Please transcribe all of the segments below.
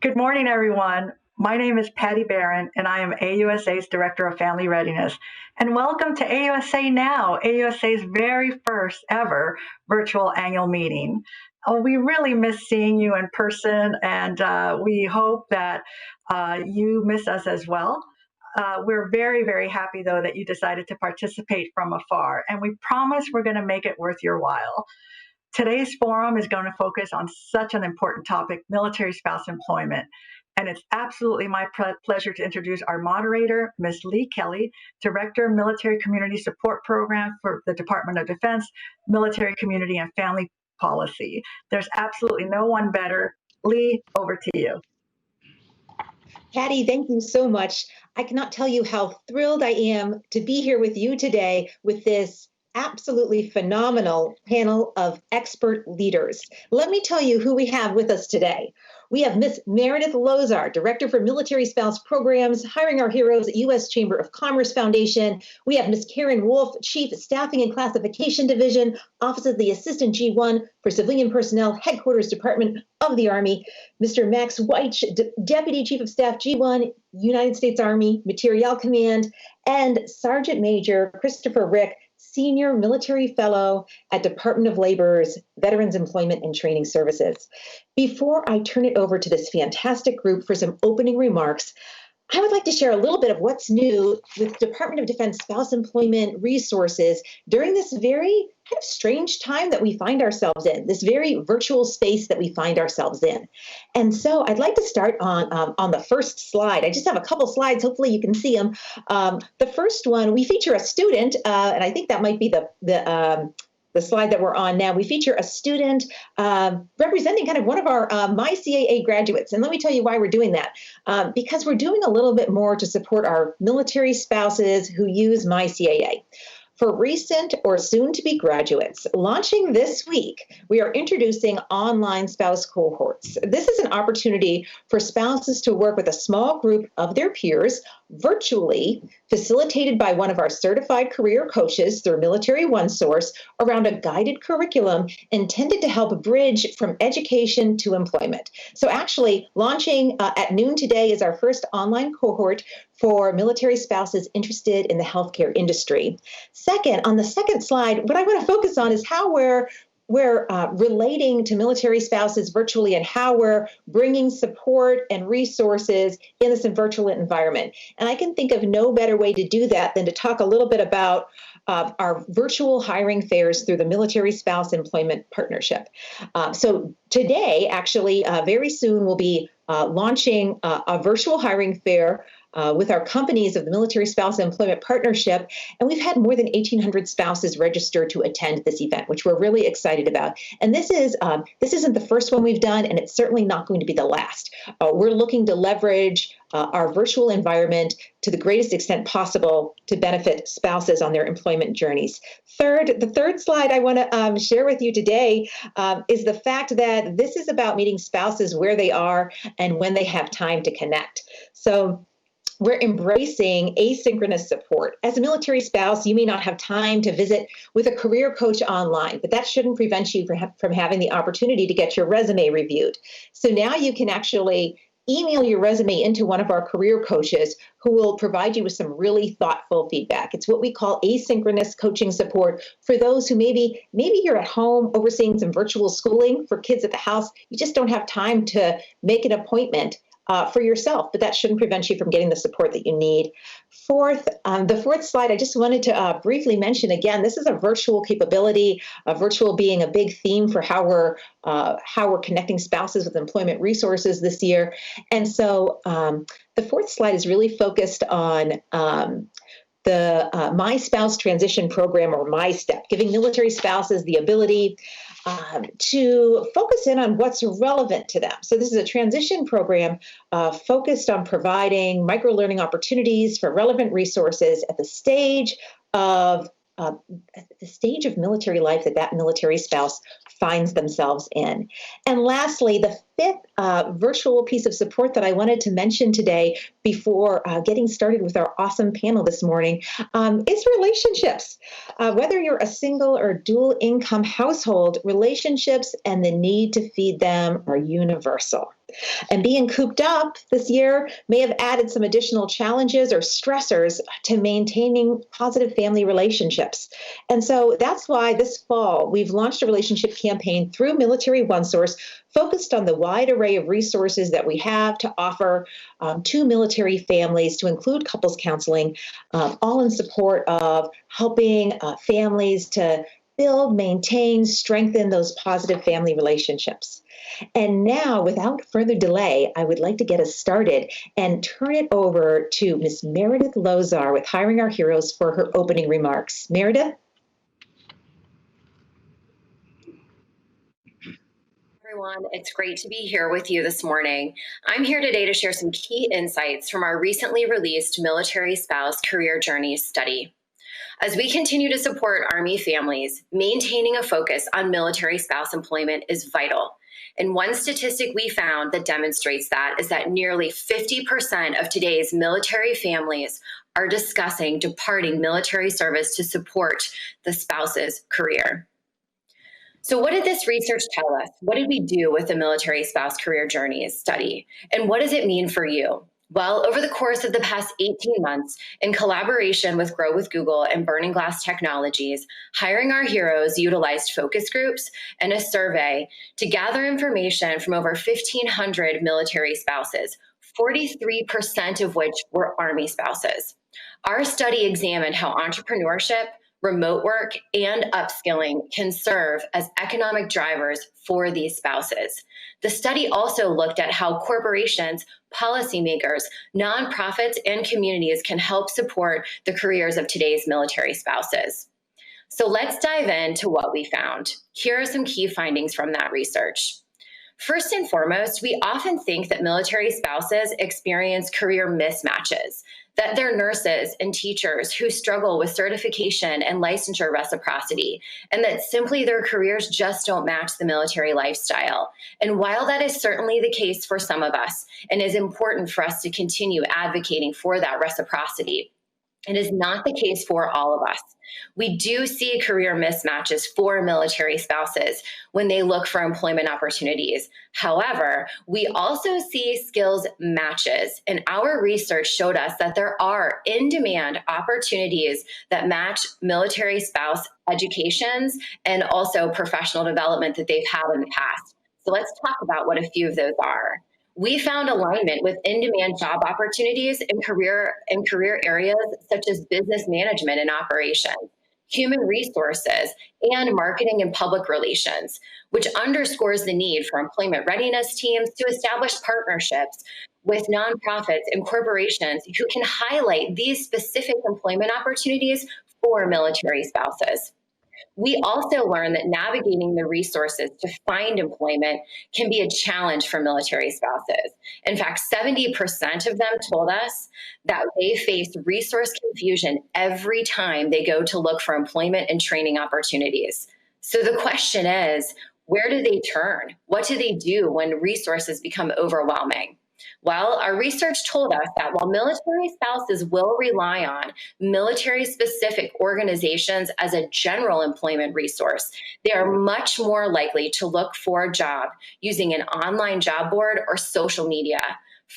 Good morning, everyone. My name is Patty Barron, and I am AUSA's Director of Family Readiness. And welcome to AUSA Now, AUSA's very first ever virtual annual meeting. We really miss seeing you in person, and we hope that you miss us as well. We're very, very happy, though, that you decided to participate from afar, and we promise we're going to make it worth your while. Today's forum is going to focus on such an important topic, military spouse employment. And it's absolutely my pleasure to introduce our moderator, Ms. Lee Kelly, Director of Military Community Support Program for the Department of Defense, Military Community and Family Policy. There's absolutely no one better. Lee, over to you. Patty, thank you so much. I cannot tell you how thrilled I am to be here with you today with this absolutely phenomenal panel of expert leaders. Let me tell you who we have with us today. We have Ms. Meredith Lozar, Director for Military Spouse Programs, Hiring Our Heroes at U.S. Chamber of Commerce Foundation. We have Ms. Karen Wolf, Chief Staffing and Classification Division, Office of the Assistant G1 for Civilian Personnel, Headquarters Department of the Army. Mr. Max Weich, Deputy Chief of Staff G1, United States Army Materiel Command, and Sergeant Major Christopher Rick, Senior Military Fellow at Department of Labor's Veterans Employment and Training Services. Before I turn it over to this fantastic group for some opening remarks, I would like to share a little bit of what's new with Department of Defense spouse employment resources during this very kind of strange time that we find ourselves in, this very virtual space that we find ourselves in. And so I'd like to start on the first slide. I just have a couple slides. Hopefully you can see them. The first one, we feature a student, and I think that might be the slide that we're on now. We feature a student representing kind of one of our MyCAA graduates. And let me tell you why we're doing that. Because we're doing a little bit more to support our military spouses who use MyCAA. For recent or soon-to-be graduates, launching this week, we are introducing online spouse cohorts. This is an opportunity for spouses to work with a small group of their peers virtually, facilitated by one of our certified career coaches through Military OneSource around a guided curriculum intended to help bridge from education to employment. So actually, launching at noon today is our first online cohort for military spouses interested in the healthcare industry. Second, on the second slide, what I want to focus on is how we're relating to military spouses virtually and how we're bringing support and resources in this virtual environment. And I can think of no better way to do that than to talk a little bit about our virtual hiring fairs through the Military Spouse Employment Partnership. So today, actually, very soon, we'll be launching a virtual hiring fair with our companies of the Military Spouse Employment Partnership. And we've had more than 1,800 spouses register to attend this event, which we're really excited about. And this isn't the first one we've done, and it's certainly not going to be the last. We're looking to leverage our virtual environment to the greatest extent possible to benefit spouses on their employment journeys. The third slide I want to share with you today is the fact that this is about meeting spouses where they are and when they have time to connect. So we're embracing asynchronous support. As a military spouse, you may not have time to visit with a career coach online, but that shouldn't prevent you from having the opportunity to get your resume reviewed. So now you can actually email your resume into one of our career coaches who will provide you with some really thoughtful feedback. It's what we call asynchronous coaching support for those who maybe you're at home overseeing some virtual schooling for kids at the house. You just don't have time to make an appointment for yourself, but that shouldn't prevent you from getting the support that you need. The fourth slide, I just wanted to briefly mention again, this is a virtual capability, virtual being a big theme for how we're connecting spouses with employment resources this year. And so the fourth slide is really focused on the My Spouse Transition Program, or MyStep, giving military spouses the ability to focus in on what's relevant to them. So this is a transition program focused on providing microlearning opportunities for relevant resources at the stage of uh, the stage of military life that military spouse finds themselves in. And lastly, the fifth virtual piece of support that I wanted to mention today before getting started with our awesome panel this morning is relationships. Whether you're a single or dual income household, relationships and the need to feed them are universal. And being cooped up this year may have added some additional challenges or stressors to maintaining positive family relationships. And so that's why this fall we've launched a relationship campaign through Military OneSource focused on the wide array of resources that we have to offer to military families, to include couples counseling, all in support of helping families to build, maintain, strengthen those positive family relationships. And now, without further delay, I would like to get us started and turn it over to Ms. Meredith Lozar with Hiring Our Heroes for her opening remarks. Meredith? Everyone, it's great to be here with you this morning. I'm here today to share some key insights from our recently released Military Spouse Career Journeys study. As we continue to support Army families, maintaining a focus on military spouse employment is vital. And one statistic we found that demonstrates that is that nearly 50% of today's military families are discussing departing military service to support the spouse's career. So what did this research tell us? What did we do with the Military Spouse Career Journeys study? And what does it mean for you? Well, over the course of the past 18 months, in collaboration with Grow with Google and Burning Glass Technologies, Hiring Our Heroes utilized focus groups and a survey to gather information from over 1,500 military spouses, 43% of which were Army spouses. Our study examined how entrepreneurship, remote work, and upskilling can serve as economic drivers for these spouses. The study also looked at how corporations, policymakers, nonprofits, and communities can help support the careers of today's military spouses. So let's dive into what we found. Here are some key findings from that research. First and foremost, we often think that military spouses experience career mismatches, that they're nurses and teachers who struggle with certification and licensure reciprocity, and that simply their careers just don't match the military lifestyle. And while that is certainly the case for some of us, and is important for us to continue advocating for that reciprocity, it is not the case for all of us. We do see career mismatches for military spouses when they look for employment opportunities. However, we also see skills matches, and our research showed us that there are in-demand opportunities that match military spouse educations and also professional development that they've had in the past. So let's talk about what a few of those are. We found alignment with in-demand job opportunities in career areas such as business management and operations, human resources, and marketing and public relations, which underscores the need for employment readiness teams to establish partnerships with nonprofits and corporations who can highlight these specific employment opportunities for military spouses. We also learned that navigating the resources to find employment can be a challenge for military spouses. In fact, 70% of them told us that they face resource confusion every time they go to look for employment and training opportunities. So the question is, where do they turn? What do they do when resources become overwhelming? Well, our research told us that while military spouses will rely on military-specific organizations as a general employment resource, they are much more likely to look for a job using an online job board or social media,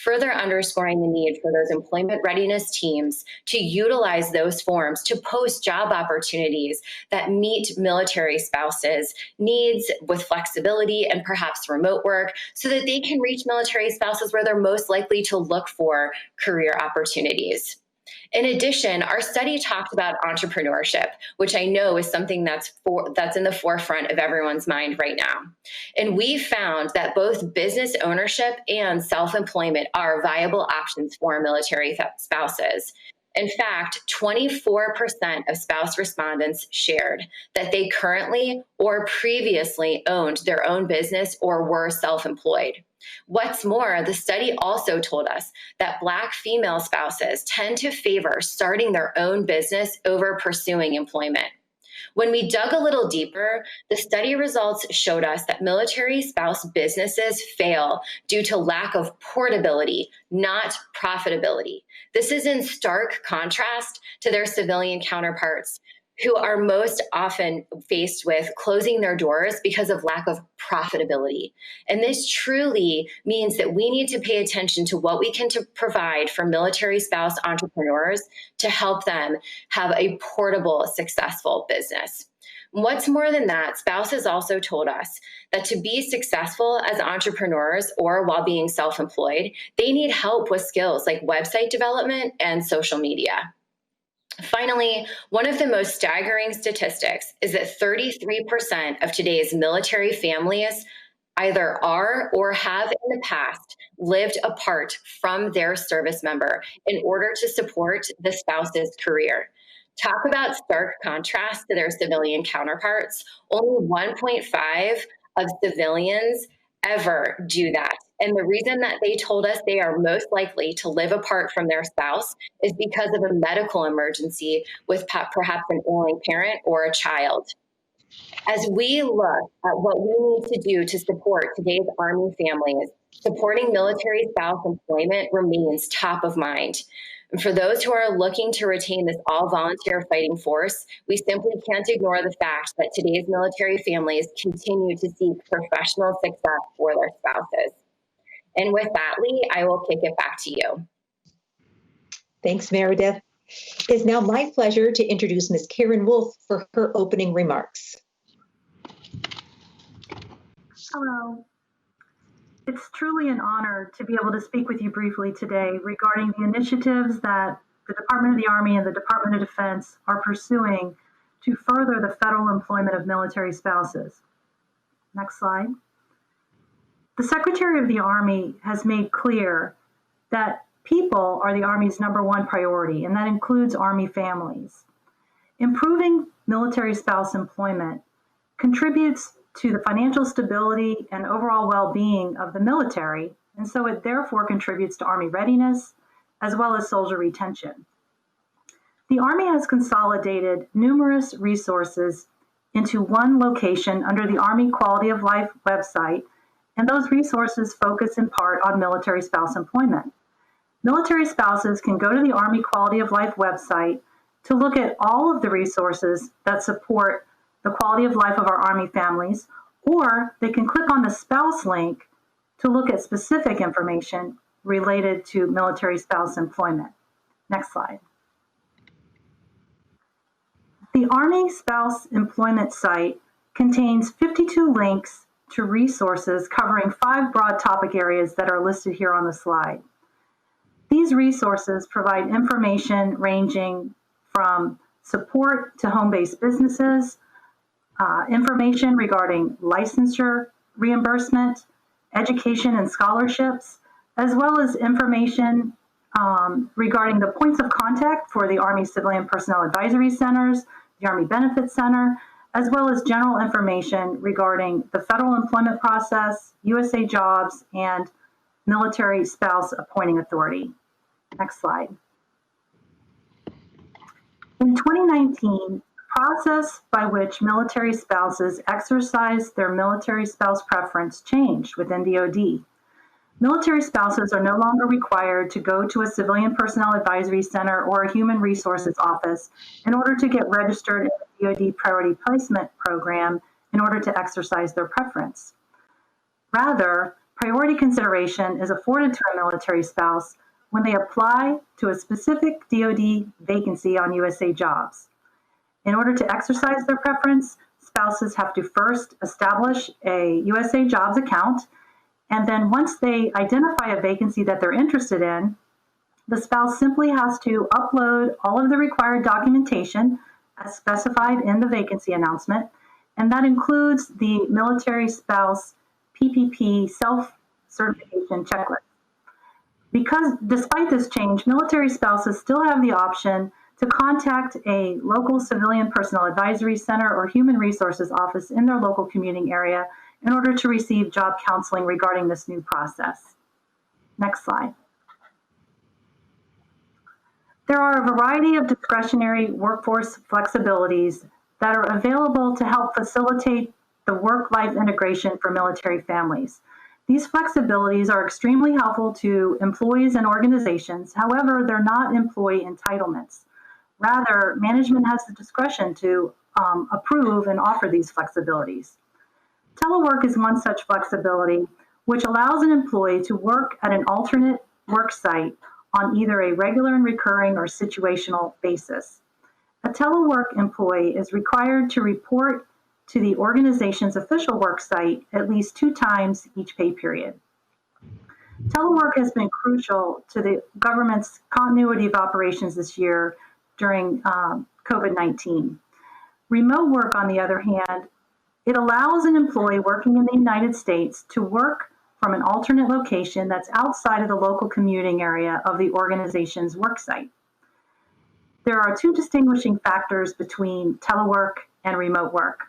further underscoring the need for those employment readiness teams to utilize those forums to post job opportunities that meet military spouses' needs with flexibility and perhaps remote work so that they can reach military spouses where they're most likely to look for career opportunities. In addition, our study talked about entrepreneurship, which I know is something that's in the forefront of everyone's mind right now. And we found that both business ownership and self-employment are viable options for military spouses. In fact, 24% of spouse respondents shared that they currently or previously owned their own business or were self-employed. What's more, the study also told us that Black female spouses tend to favor starting their own business over pursuing employment. When we dug a little deeper, the study results showed us that military spouse businesses fail due to lack of portability, not profitability. This is in stark contrast to their civilian counterparts, who are most often faced with closing their doors because of lack of profitability. And this truly means that we need to pay attention to what we can provide for military spouse entrepreneurs to help them have a portable, successful business. What's more than that, spouses also told us that to be successful as entrepreneurs or while being self-employed, they need help with skills like website development and social media. Finally, one of the most staggering statistics is that 33% of today's military families either are or have in the past lived apart from their service member in order to support the spouse's career. Talk about stark contrast to their civilian counterparts. Only 1.5 of civilians ever do that. And the reason that they told us they are most likely to live apart from their spouse is because of a medical emergency with perhaps an ailing parent or a child. As we look at what we need to do to support today's Army families, supporting military spouse employment remains top of mind. And for those who are looking to retain this all-volunteer fighting force, we simply can't ignore the fact that today's military families continue to seek professional success for their spouses. And with that, Lee, I will kick it back to you. Thanks, Meredith. It is now my pleasure to introduce Ms. Karen Wolf for her opening remarks. Hello. It's truly an honor to be able to speak with you briefly today regarding the initiatives that the Department of the Army and the Department of Defense are pursuing to further the federal employment of military spouses. Next slide. The Secretary of the Army has made clear that people are the Army's #1 priority, and that includes Army families. Improving military spouse employment contributes to the financial stability and overall well-being of the military, and so it therefore contributes to Army readiness as well as soldier retention. The Army has consolidated numerous resources into one location under the Army Quality of Life website, and those resources focus in part on military spouse employment. Military spouses can go to the Army Quality of Life website to look at all of the resources that support the quality of life of our Army families, or they can click on the spouse link to look at specific information related to military spouse employment. Next slide. The Army Spouse Employment site contains 52 links to resources covering 5 broad topic areas that are listed here on the slide. These resources provide information ranging from support to home-based businesses, information regarding licensure reimbursement, education and scholarships, as well as information regarding the points of contact for the Army Civilian Personnel Advisory Centers, the Army Benefits Center, as well as general information regarding the federal employment process, USA jobs, and military spouse appointing authority. Next slide. In 2019, process by which military spouses exercise their military spouse preference changed within DoD. Military spouses are no longer required to go to a Civilian Personnel Advisory Center or a Human Resources Office in order to get registered in the DoD Priority Placement Program in order to exercise their preference. Rather, priority consideration is afforded to a military spouse when they apply to a specific DoD vacancy on USA jobs. In order to exercise their preference, spouses have to first establish a USA Jobs account, and then once they identify a vacancy that they're interested in, the spouse simply has to upload all of the required documentation as specified in the vacancy announcement, and that includes the military spouse PPP self-certification checklist. Because despite this change, military spouses still have the option to contact a local civilian personnel advisory center or human resources office in their local commuting area in order to receive job counseling regarding this new process. Next slide. There are a variety of discretionary workforce flexibilities that are available to help facilitate the work-life integration for military families. These flexibilities are extremely helpful to employees and organizations. However, they're not employee entitlements. Rather, management has the discretion to approve and offer these flexibilities. Telework is one such flexibility, which allows an employee to work at an alternate work site on either a regular and recurring or situational basis. A telework employee is required to report to the organization's official work site at least 2 times each pay period. Telework has been crucial to the government's continuity of operations this year during COVID-19. Remote work, on the other hand, it allows an employee working in the United States to work from an alternate location that's outside of the local commuting area of the organization's work site. There are 2 distinguishing factors between telework and remote work.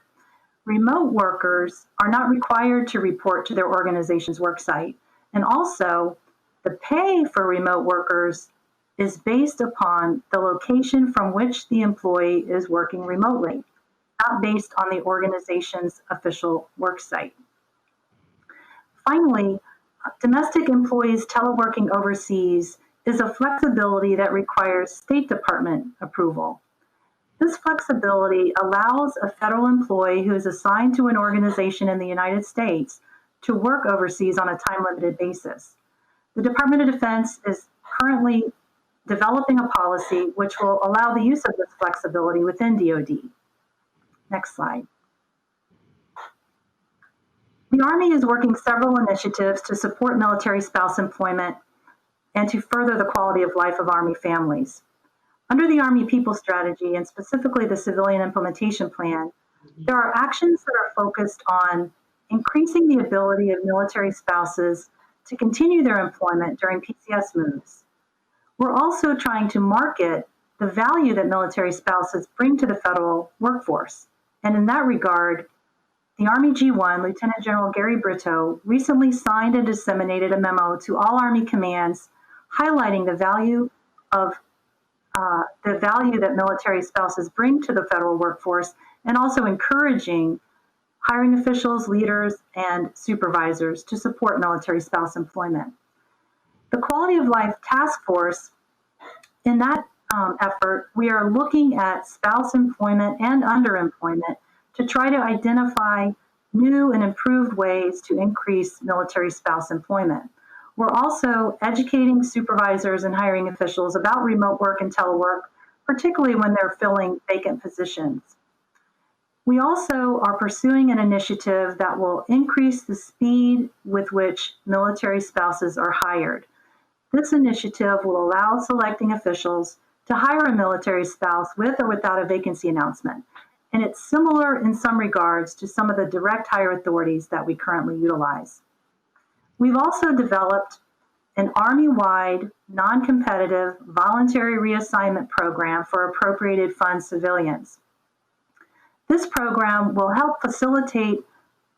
Remote workers are not required to report to their organization's work site, and also the pay for remote workers is based upon the location from which the employee is working remotely, not based on the organization's official work site. Finally, domestic employees teleworking overseas is a flexibility that requires State Department approval. This flexibility allows a federal employee who is assigned to an organization in the United States to work overseas on a time-limited basis. The Department of Defense is currently developing a policy which will allow the use of this flexibility within DoD. Next slide. The Army is working several initiatives to support military spouse employment and to further the quality of life of Army families. Under the Army People Strategy, and specifically the Civilian Implementation Plan, there are actions that are focused on increasing the ability of military spouses to continue their employment during PCS moves. We're also trying to market the value that military spouses bring to the federal workforce. And in that regard, the Army G1, Lieutenant General Gary Brito, recently signed and disseminated a memo to all Army commands highlighting the value that military spouses bring to the federal workforce, and also encouraging hiring officials, leaders, and supervisors to support military spouse employment. The Quality of Life Task Force, in that effort, we are looking at spouse employment and underemployment to try to identify new and improved ways to increase military spouse employment. We're also educating supervisors and hiring officials about remote work and telework, particularly when they're filling vacant positions. We also are pursuing an initiative that will increase the speed with which military spouses are hired. This initiative will allow selecting officials to hire a military spouse with or without a vacancy announcement. And it's similar in some regards to some of the direct hire authorities that we currently utilize. We've also developed an Army-wide, non-competitive, voluntary reassignment program for appropriated fund civilians. This program will help facilitate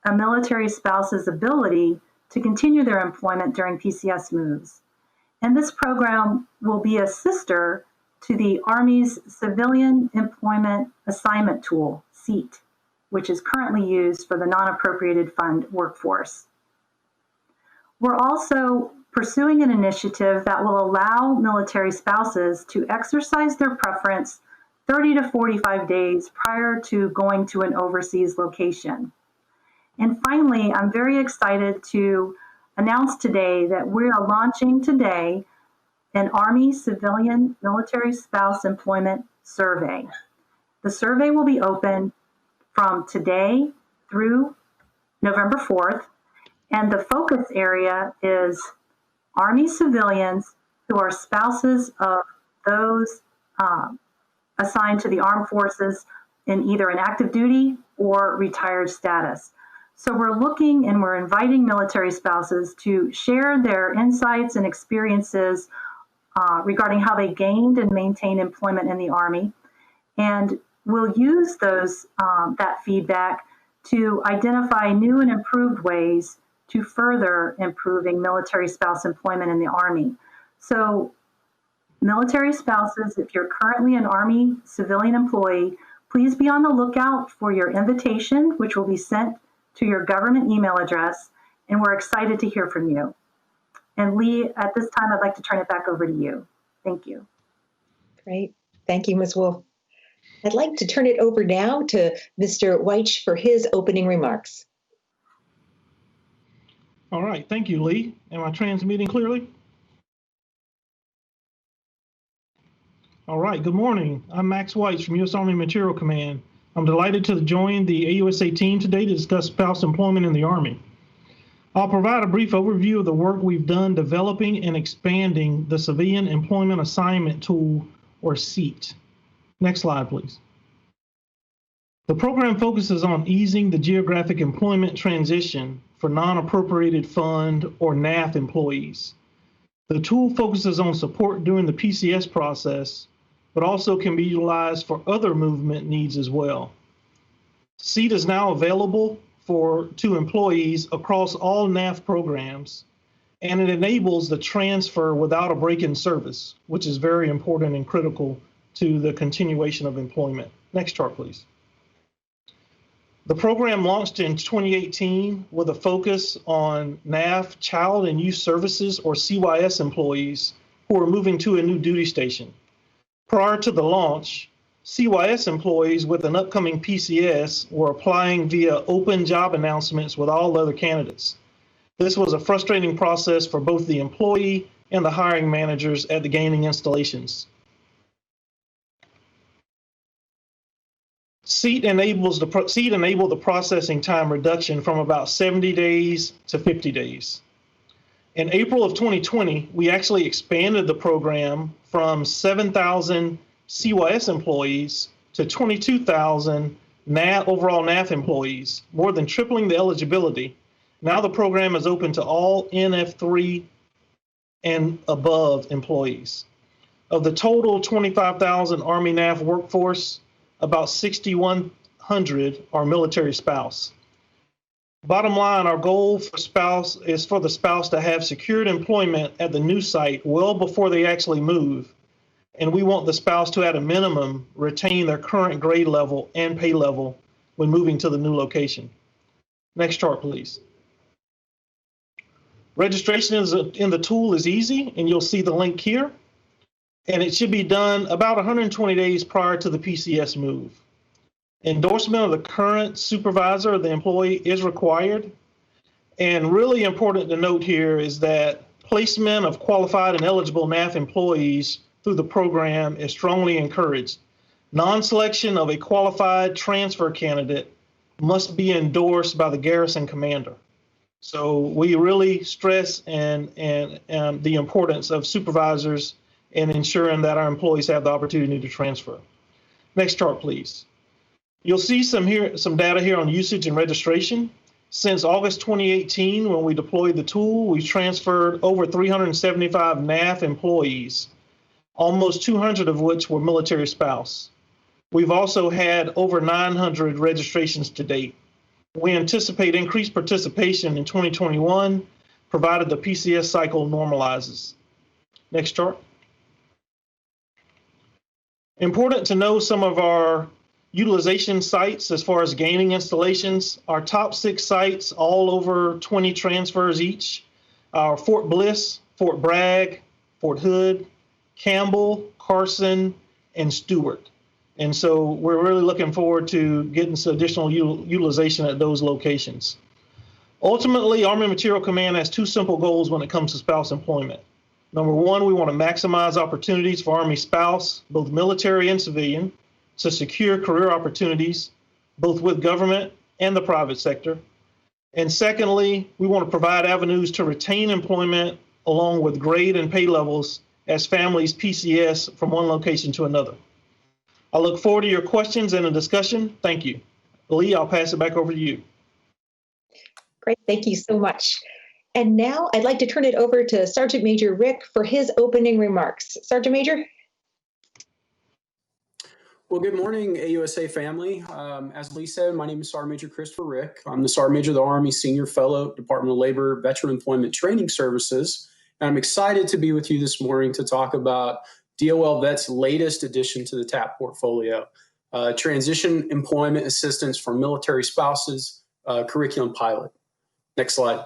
a military spouse's ability to continue their employment during PCS moves. And this program will be a sister to the Army's Civilian Employment Assignment Tool, SEAT, which is currently used for the non-appropriated fund workforce. We're also pursuing an initiative that will allow military spouses to exercise their preference 30 to 45 days prior to going to an overseas location. And finally, I'm very excited to announce today that we are launching today an Army Civilian Military Spouse Employment Survey. The survey will be open from today through November 4th, and the focus area is Army civilians who are spouses of those assigned to the armed forces in either an active duty or retired status. So we're looking and we're inviting military spouses to share their insights and experiences regarding how they gained and maintained employment in the Army. And we'll use that feedback to identify new and improved ways to further improving military spouse employment in the Army. So military spouses, if you're currently an Army civilian employee, please be on the lookout for your invitation, which will be sent to your government email address, and we're excited to hear from you. And Lee, at this time, I'd like to turn it back over to you. Thank you. Great. Thank you, Ms. Wolf. I'd like to turn it over now to Mr. Weich for his opening remarks. All right, thank you, Lee. Am I transmitting clearly? All right, good morning. I'm Max Weich from U.S. Army Material Command. I'm delighted to join the AUSA team today to discuss spouse employment in the Army. I'll provide a brief overview of the work we've done developing and expanding the Civilian Employment Assignment Tool, or CEAT. Next slide, please. The program focuses on easing the geographic employment transition for non-appropriated fund, or NAF employees. The tool focuses on support during the PCS process, but also can be utilized for other movement needs as well. CEAT is now available to employees across all NAF programs, and it enables the transfer without a break in service, which is very important and critical to the continuation of employment. Next chart, please. The program launched in 2018 with a focus on NAF, Child and Youth Services, or CYS employees who are moving to a new duty station. Prior to the launch, CYS employees with an upcoming PCS were applying via open job announcements with all other candidates. This was a frustrating process for both the employee and the hiring managers at the gaining installations. CEAT enabled the processing time reduction from about 70 days to 50 days. In April of 2020, we actually expanded the program from 7,000 CYS employees to 22,000 overall NAF employees, more than tripling the eligibility. Now the program is open to all NF3 and above employees. Of the total 25,000 Army NAF workforce, about 6,100 are military spouse. Bottom line, our goal is for the spouse to have secured employment at the new site well before they actually move. And we want the spouse to, at a minimum, retain their current grade level and pay level when moving to the new location. Next chart, please. Registration in the tool is easy, and you'll see the link here. And it should be done about 120 days prior to the PCS move. Endorsement of the current supervisor of the employee is required. And really important to note here is that placement of qualified and eligible NAF employees through the program is strongly encouraged. Non-selection of a qualified transfer candidate must be endorsed by the garrison commander. So we really stress and the importance of supervisors and ensuring that our employees have the opportunity to transfer. Next chart, please. You'll see some data here on usage and registration. Since August 2018, when we deployed the tool, we've transferred over 375 NAF employees, almost 200 of which were military spouse. We've also had over 900 registrations to date. We anticipate increased participation in 2021, provided the PCS cycle normalizes. Next chart. Important to know some of our utilization sites as far as gaining installations. Our top 6 sites, all over 20 transfers each, are Fort Bliss, Fort Bragg, Fort Hood, Campbell, Carson, and Stewart. And so we're really looking forward to getting some additional utilization at those locations. Ultimately, Army Material Command has 2 simple goals when it comes to spouse employment. Number 1, we want to maximize opportunities for Army spouse, both military and civilian, to secure career opportunities, both with government and the private sector. And secondly, we want to provide avenues to retain employment along with grade and pay levels as families PCS from one location to another. I look forward to your questions and a discussion. Thank you. Lee, I'll pass it back over to you. Great. Thank you so much. And now I'd like to turn it over to Sergeant Major Rick for his opening remarks. Sergeant Major? Well, good morning, AUSA family. As Lee said, my name is Sergeant Major Christopher Rick. I'm the Sergeant Major of the Army, Senior Fellow, Department of Labor, Veteran Employment Training Services. And I'm excited to be with you this morning to talk about DOL Vet's latest addition to the TAP portfolio, Transition Employment Assistance for Military Spouses Curriculum Pilot. Next slide.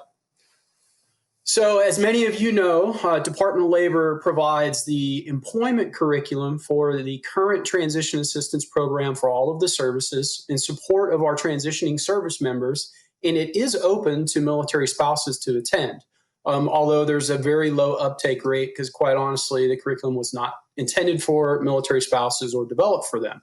So as many of you know, Department of Labor provides the employment curriculum for the current transition assistance program for all of the services in support of our transitioning service members, and it is open to military spouses to attend, although there's a very low uptake rate because quite honestly, the curriculum was not intended for military spouses or developed for them.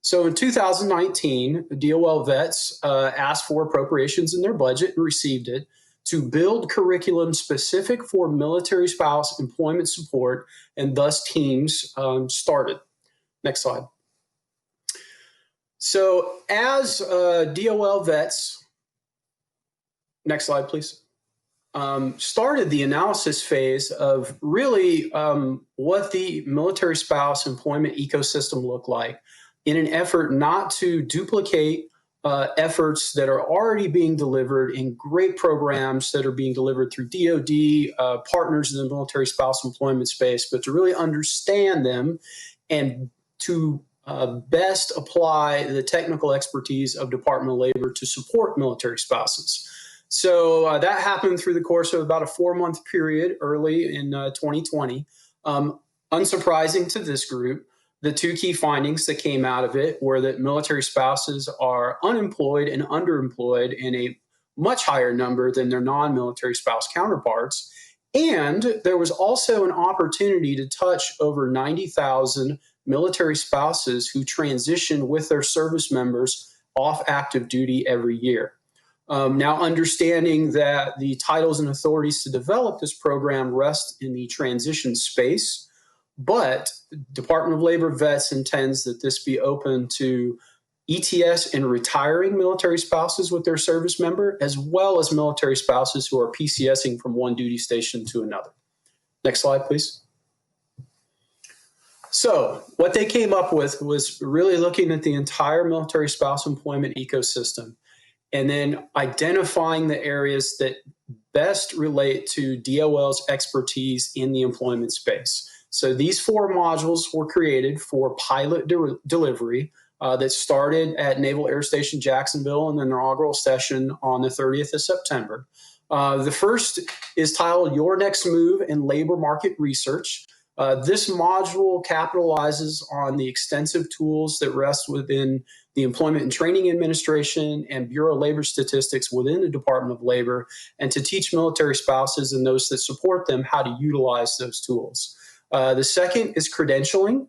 So in 2019, DOL Vets asked for appropriations in their budget and received it to build curriculum specific for military spouse employment support, and thus teams started. Next slide. So as DOL Vets, next slide, please, started the analysis phase of really what the military spouse employment ecosystem looked like in an effort not to duplicate efforts that are already being delivered in great programs that are being delivered through DoD, partners in the military spouse employment space, but to really understand them and to best apply the technical expertise of Department of Labor to support military spouses. So that happened through the course of about a 4-month period early in 2020. Unsurprising to this group, the two key findings that came out of it were that military spouses are unemployed and underemployed in a much higher number than their non-military spouse counterparts. And there was also an opportunity to touch over 90,000 military spouses who transition with their service members off active duty every year. Now, understanding that the titles and authorities to develop this program rest in the transition space, but Department of Labor Vets intends that this be open to ETS and retiring military spouses with their service member, as well as military spouses who are PCSing from one duty station to another. Next slide, please. So what they came up with was really looking at the entire military spouse employment ecosystem and then identifying the areas that best relate to DOL's expertise in the employment space. So these 4 modules were created for pilot delivery that started at Naval Air Station Jacksonville in the inaugural session on the 30th of September. The first is titled Your Next Move in Labor Market Research. This module capitalizes on the extensive tools that rest within the Employment and Training Administration and Bureau of Labor Statistics within the Department of Labor, and to teach military spouses and those that support them how to utilize those tools. The second is credentialing,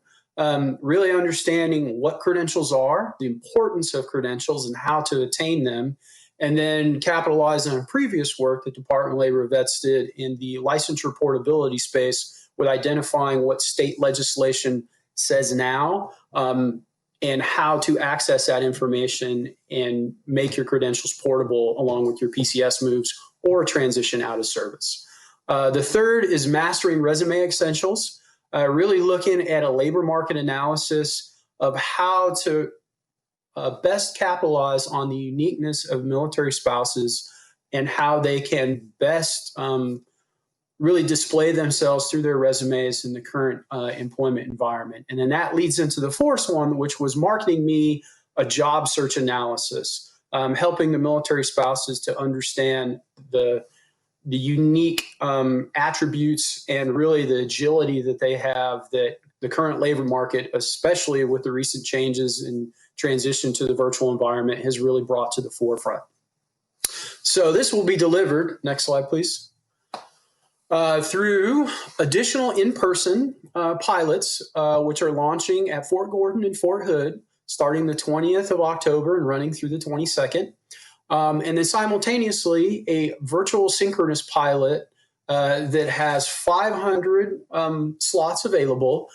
really understanding what credentials are, the importance of credentials and how to attain them, and then capitalize on previous work that Department of Labor Vets did in the licensure portability space with identifying what state legislation says now and how to access that information and make your credentials portable along with your PCS moves or transition out of service. The third is mastering resume essentials, really looking at a labor market analysis of how to best capitalize on the uniqueness of military spouses and how they can best really display themselves through their resumes in the current employment environment. And then that leads into the fourth one, which was marketing me a job search analysis, helping the military spouses to understand the unique attributes and really the agility that they have that the current labor market, especially with the recent changes in transition to the virtual environment, has really brought to the forefront. So this will be delivered, next slide please, through additional in-person pilots, which are launching at Fort Gordon and Fort Hood, starting the 20th of October and running through the 22nd. And then simultaneously, a virtual synchronous pilot that has 500 slots available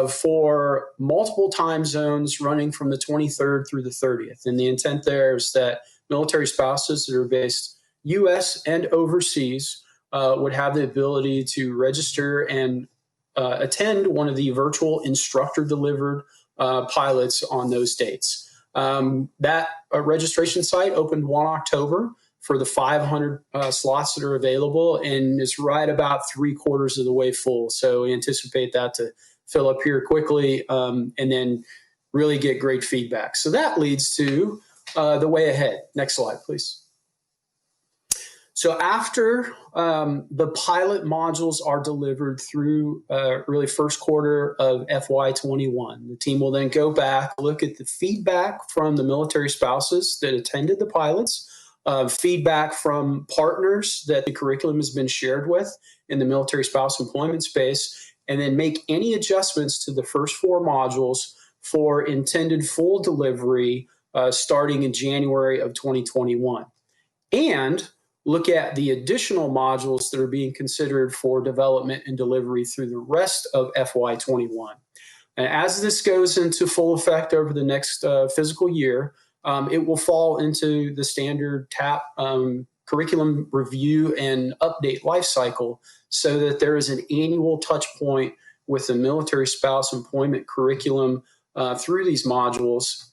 for multiple time zones running from the 23rd through the 30th. And the intent there is that military spouses that are based U.S. and overseas would have the ability to register and attend one of the virtual instructor-delivered pilots on those dates. That registration site opened 1 October for the 500 slots that are available and is right about 3/4 of the way full. So we anticipate that to fill up here quickly and then really get great feedback. So that leads to the way ahead. Next slide, please. So after the pilot modules are delivered through really first quarter of FY21, the team will then go back, look at the feedback from the military spouses that attended the pilots, feedback from partners that the curriculum has been shared with in the military spouse employment space, and then make any adjustments to the first 4 modules for intended full delivery starting in January of 2021. And look at the additional modules that are being considered for development and delivery through the rest of FY21. And as this goes into full effect over the next fiscal year, it will fall into the standard TAP curriculum review and update lifecycle so that there is an annual touch point with the military spouse employment curriculum through these modules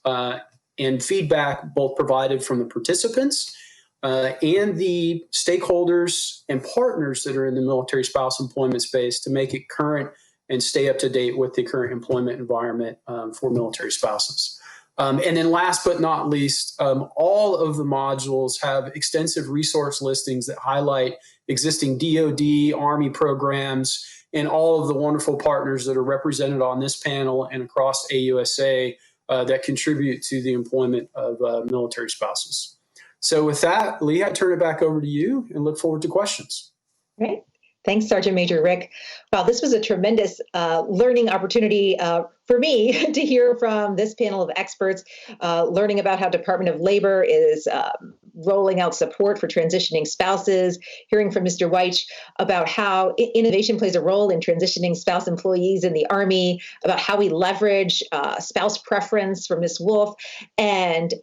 and feedback both provided from the participants and the stakeholders and partners that are in the military spouse employment space to make it current and stay up to date with the current employment environment for military spouses. And then last but not least, all of the modules have extensive resource listings that highlight existing DoD, Army programs, and all of the wonderful partners that are represented on this panel and across AUSA that contribute to the employment of military spouses. So with that, Lee, I turn it back over to you and look forward to questions. Great. Thanks, Sergeant Major Rick. Wow, this was a tremendous learning opportunity for me to hear from this panel of experts, learning about how Department of Labor is rolling out support for transitioning spouses, hearing from Mr. Weich about how innovation plays a role in transitioning spouse employees in the Army, about how we leverage spouse preference from Ms. Wolf, and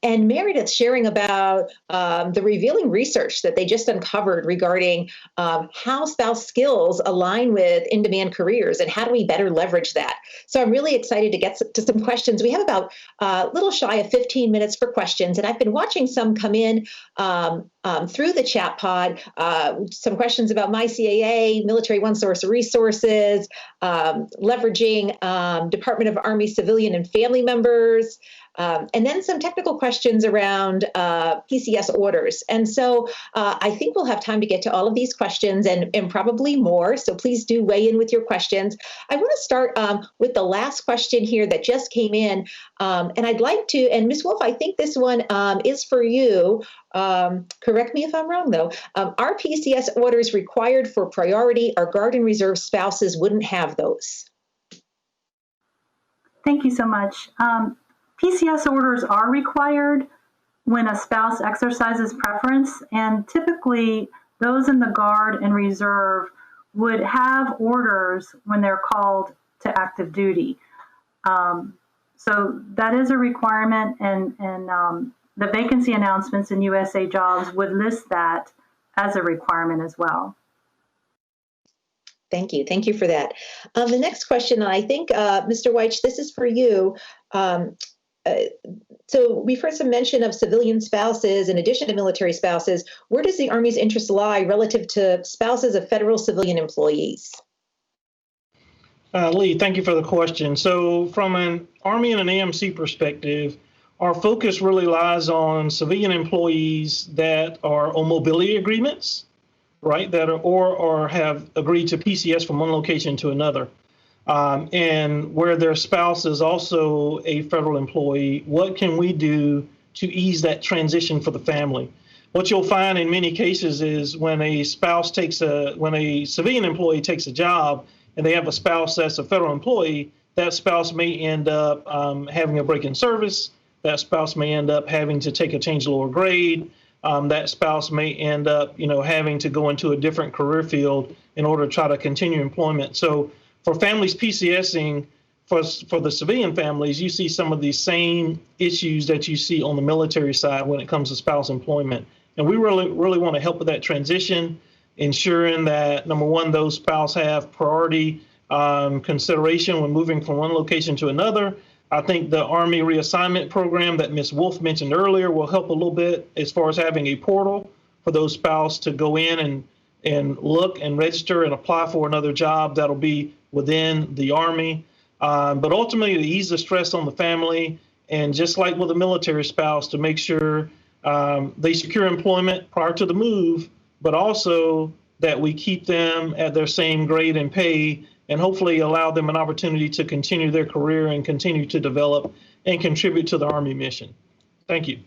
Meredith sharing about the revealing research that they just uncovered regarding how spouse skills align with in-demand careers and how do we better leverage that. So I'm really excited to get to some questions. We have about a little shy of 15 minutes for questions, and I've been watching some come in through the chat pod, some questions about MyCAA, military one-source resources, leveraging Department of Army civilian and family members, and then some technical questions around PCS orders. And so I think we'll have time to get to all of these questions and probably more. So please do weigh in with your questions. I want to start with the last question here that just came in. And I'd like to, and Ms. Wolf, I think this one is for you. Correct me if I'm wrong, though. Are PCS orders required for priority? Our Guard and Reserve spouses wouldn't have those. Thank you so much. PCS orders are required when a spouse exercises preference, and typically those in the Guard and Reserve would have orders when they're called to active duty. So that is a requirement, and the vacancy announcements in USA Jobs would list that as a requirement as well. Thank you. Thank you for that. The next question, I think, Mr. Weich, this is for you. So we've heard some mention of civilian spouses in addition to military spouses. Where does the Army's interest lie relative to spouses of federal civilian employees? Lee, thank you for the question. So from an Army and an AMC perspective, our focus really lies on civilian employees that are on mobility agreements, right, that are or have agreed to PCS from one location to another. And where their spouse is also a federal employee, what can we do to ease that transition for the family? What you'll find in many cases is when a civilian employee takes a job and they have a spouse that's a federal employee, that spouse may end up having a break in service. That spouse may end up having to take a change lower grade. That spouse may end up, having to go into a different career field in order to try to continue employment. So for families PCSing, for the civilian families, you see some of these same issues that you see on the military side when it comes to spouse employment. And we really want to help with that transition, ensuring that, number one, those spouses have priority consideration when moving from one location to another. I think the Army reassignment program that Ms. Wolf mentioned earlier will help a little bit as far as having a portal for those spouses to go in and look and register and apply for another job that'll be within the Army. But ultimately, to ease the stress on the family, and just like with a military spouse, to make sure they secure employment prior to the move, but also that we keep them at their same grade and pay, and hopefully allow them an opportunity to continue their career and continue to develop and contribute to the Army mission. Thank you.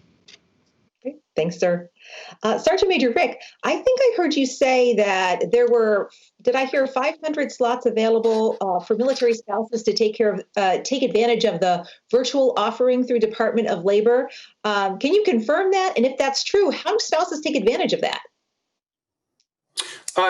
Okay. Thanks, sir. Sergeant Major Rick, I think I heard you say that there were, did I hear 500 slots available for military spouses to take advantage of the virtual offering through Department of Labor? Can you confirm that? And if that's true, how do spouses take advantage of that?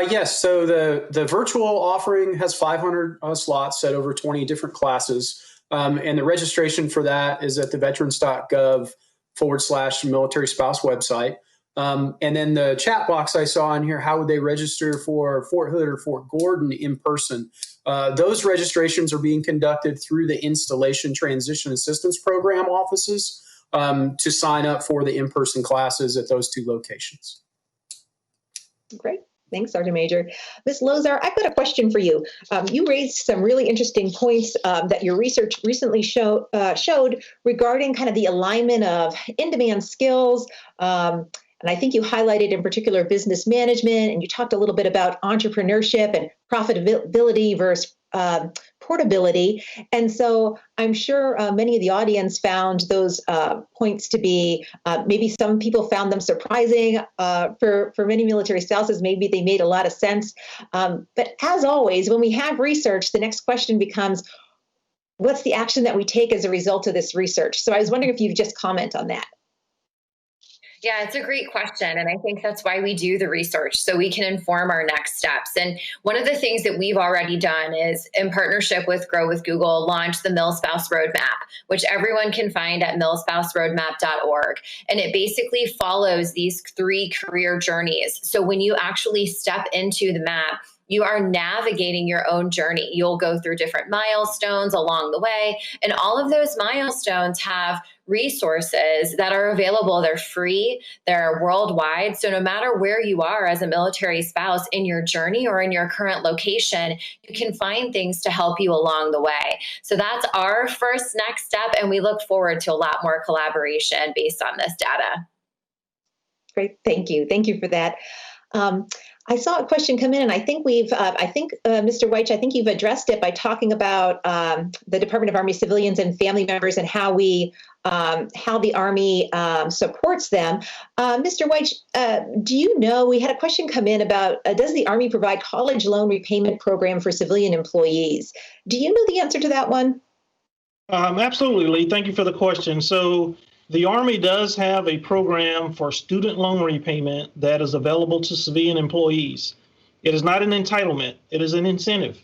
Yes, so the virtual offering has 500 slots set over 20 different classes, and the registration for that is at the veterans.gov/military spouse website. And then the chat box I saw in here, how would they register for Fort Hood or Fort Gordon in person? Those registrations are being conducted through the Installation Transition Assistance Program offices to sign up for the in-person classes at those two locations. Great. Thanks, Sergeant Major. Ms. Lozar, I've got a question for you. You raised some really interesting points that your research recently showed regarding kind of the alignment of in-demand skills. And I think you highlighted in particular business management, and you talked a little bit about entrepreneurship and profitability versus portability. And so I'm sure many of the audience found those points to be, maybe some people found them surprising. For many military spouses, maybe they made a lot of sense. But as always, when we have research, the next question becomes, what's the action that we take as a result of this research? So I was wondering if you could just comment on that. Yeah, it's a great question. And I think that's why we do the research, so we can inform our next steps. And one of the things that we've already done is, in partnership with Grow with Google, launch the MilSpouse Roadmap, which everyone can find at milspouseroadmap.org. And it basically follows these 3 career journeys. So when you actually step into the map, you are navigating your own journey. You'll go through different milestones along the way, and all of those milestones have resources that are available. They're free, they're worldwide. So no matter where you are as a military spouse in your journey or in your current location, you can find things to help you along the way. So that's our first next step, and we look forward to a lot more collaboration based on this data. Great, thank you. Thank you for that. I saw a question come in, and I think Mr. Weich, I think you've addressed it by talking about the Department of Army civilians and family members and how the Army supports them. Mr. Weich, do you know, we had a question come in about, does the Army provide college loan repayment program for civilian employees? Do you know the answer to that one? Absolutely, Lee. Thank you for the question. So the Army does have a program for student loan repayment that is available to civilian employees. It is not an entitlement, it is an incentive.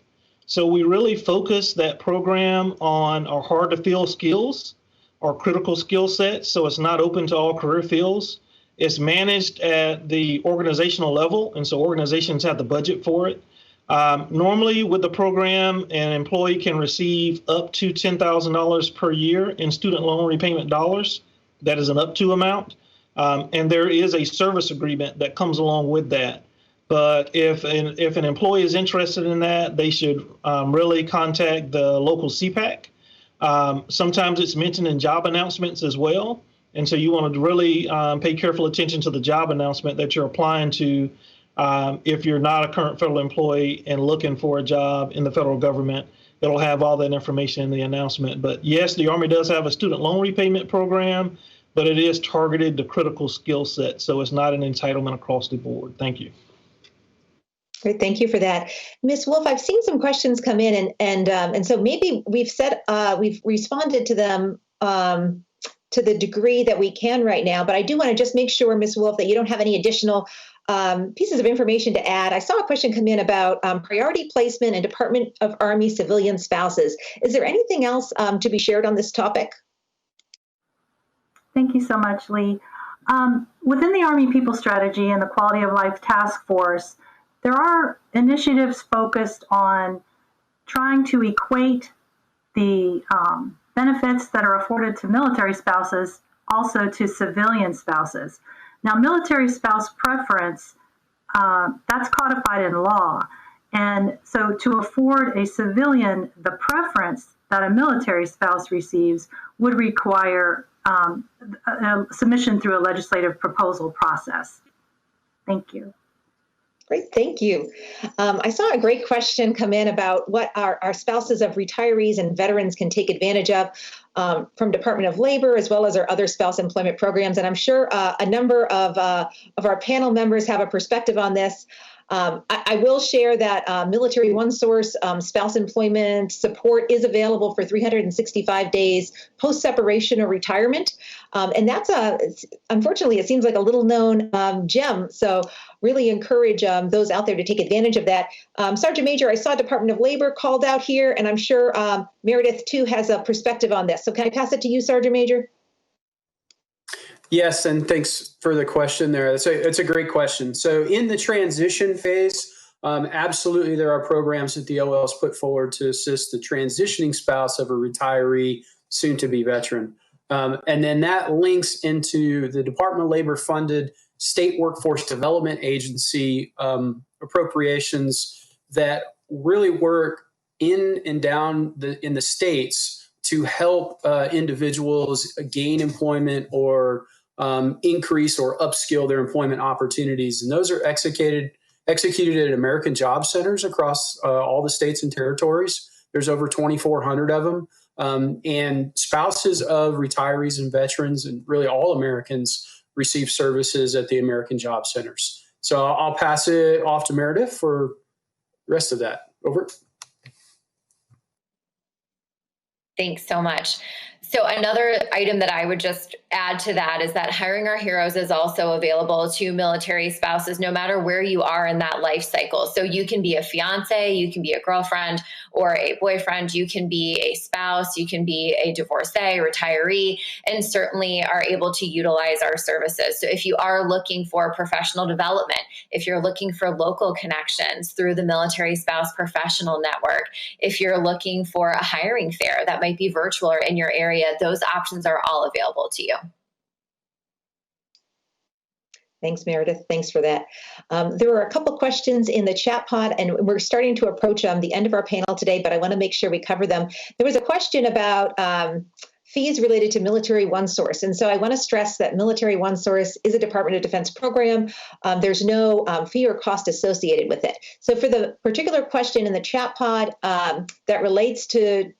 So we really focus that program on our hard-to-fill skills, our critical skill sets, so it's not open to all career fields. It's managed at the organizational level, and so organizations have the budget for it. Normally with the program, an employee can receive up to $10,000 per year in student loan repayment dollars. That is an up to amount. And there is a service agreement that comes along with that. But if an employee is interested in that, they should really contact the local CPAC. Sometimes it's mentioned in job announcements as well. And so you want to really pay careful attention to the job announcement that you're applying to if you're not a current federal employee and looking for a job in the federal government. It'll have all that information in the announcement. But yes, the Army does have a student loan repayment program, but it is targeted to critical skill sets. So it's not an entitlement across the board. Thank you. Great, thank you for that. Ms. Wolf, I've seen some questions come in, and so maybe we've responded to them to the degree that we can right now, but I do want to just make sure, Ms. Wolf, that you don't have any additional pieces of information to add. I saw a question come in about priority placement and Department of Army civilian spouses. Is there anything else to be shared on this topic? Thank you so much, Lee. Within the Army People Strategy and the Quality of Life Task Force, there are initiatives focused on trying to equate the benefits that are afforded to military spouses also to civilian spouses. Now, military spouse preference, that's codified in law. And so to afford a civilian the preference that a military spouse receives would require a submission through a legislative proposal process. Thank you. Great, thank you. I saw a great question come in about what our spouses of retirees and veterans can take advantage of from Department of Labor, as well as our other spouse employment programs. And I'm sure a number of our panel members have a perspective on this. I will share that Military OneSource spouse employment support is available for 365 days post-separation or retirement. And that's unfortunately, it seems like a little known gem. So really encourage those out there to take advantage of that. Sergeant Major, I saw Department of Labor called out here, and I'm sure Meredith too has a perspective on this. So can I pass it to you, Sergeant Major? Yes, and thanks for the question there. It's a great question. So in the transition phase, absolutely there are programs that the OL has put forward to assist the transitioning spouse of a retiree, soon-to-be veteran. And then that links into the Department of Labor-funded State Workforce Development Agency appropriations that really work in and down in the states to help individuals gain employment or increase or upskill their employment opportunities. And those are executed at American Job Centers across all the states and territories. There's over 2,400 of them. And spouses of retirees and veterans and really all Americans receive services at the American Job Centers. So I'll pass it off to Meredith for the rest of that. Over. Thanks so much. So another item that I would just add to that is that Hiring Our Heroes is also available to military spouses, no matter where you are in that life cycle. So you can be a fiance, you can be a girlfriend or a boyfriend, you can be a spouse, you can be a divorcee, retiree, and certainly are able to utilize our services. So if you are looking for professional development, if you're looking for local connections through the Military Spouse Professional Network, if you're looking for a hiring fair that might be virtual or in your area, those options are all available to you. Thanks, Meredith. Thanks for that. There were a couple questions in the chat pod, and we're starting to approach the end of our panel today, but I want to make sure we cover them. There was a question about fees related to Military OneSource. And so I want to stress that Military OneSource is a Department of Defense program. There's no fee or cost associated with it. So for the particular question in the chat pod that relates to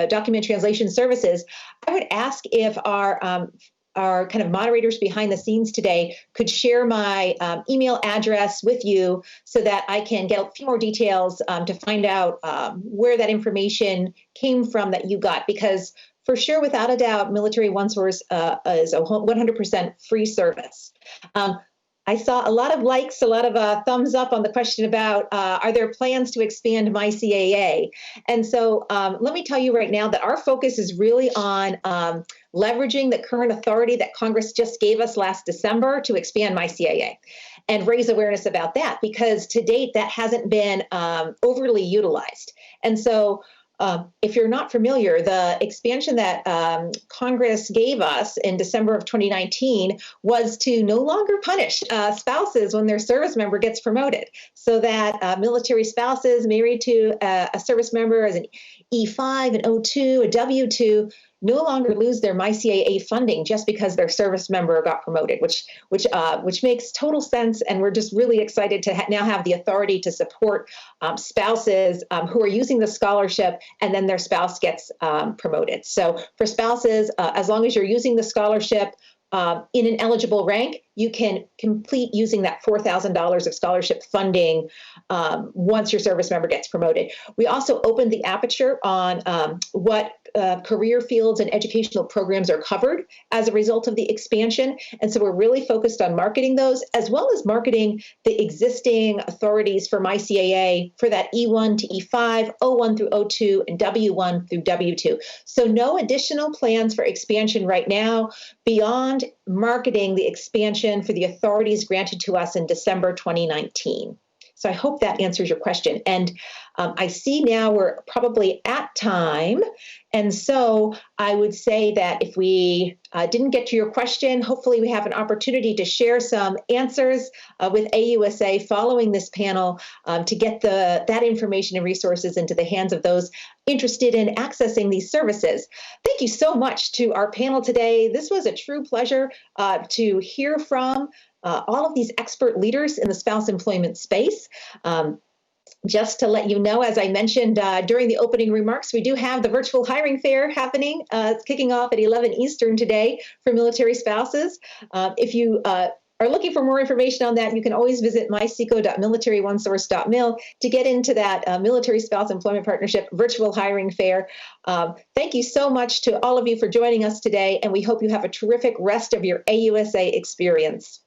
document translation services, I would ask if our kind of moderators behind the scenes today could share my email address with you so that I can get a few more details to find out where that information came from that you got, because for sure, without a doubt, Military OneSource is a 100% free service. I saw a lot of likes, a lot of thumbs up on the question about are there plans to expand MyCAA? And so let me tell you right now that our focus is really on leveraging the current authority that Congress just gave us last December to expand MyCAA and raise awareness about that, because to date that hasn't been overly utilized. And so if you're not familiar, the expansion that Congress gave us in December of 2019 was to no longer punish spouses when their service member gets promoted, so that military spouses married to a service member as an E5, an O2, a W2 no longer lose their MyCAA funding just because their service member got promoted, which makes total sense. And we're just really excited to now have the authority to support spouses who are using the scholarship and then their spouse gets promoted. So for spouses, as long as you're using the scholarship in an eligible rank, you can complete using that $4,000 of scholarship funding once your service member gets promoted. We also opened the aperture on what career fields and educational programs are covered as a result of the expansion. And so we're really focused on marketing those, as well as marketing the existing authorities for MyCAA for that E1 to E5, O1 through O2, and W1 through W2. So no additional plans for expansion right now beyond marketing the expansion for the authorities granted to us in December 2019. So I hope that answers your question. And I see now we're probably at time. And so I would say that if we didn't get to your question, hopefully we have an opportunity to share some answers with AUSA following this panel to get that information and resources into the hands of those interested in accessing these services. Thank you so much to our panel today. This was a true pleasure to hear from all of these expert leaders in the spouse employment space. Just to let you know, as I mentioned during the opening remarks, we do have the virtual hiring fair happening. It's kicking off at 11 Eastern today for military spouses. If you are looking for more information on that, you can always visit myseco.militaryonesource.mil to get into that Military Spouse Employment Partnership virtual hiring fair. Thank you so much to all of you for joining us today, and we hope you have a terrific rest of your AUSA experience.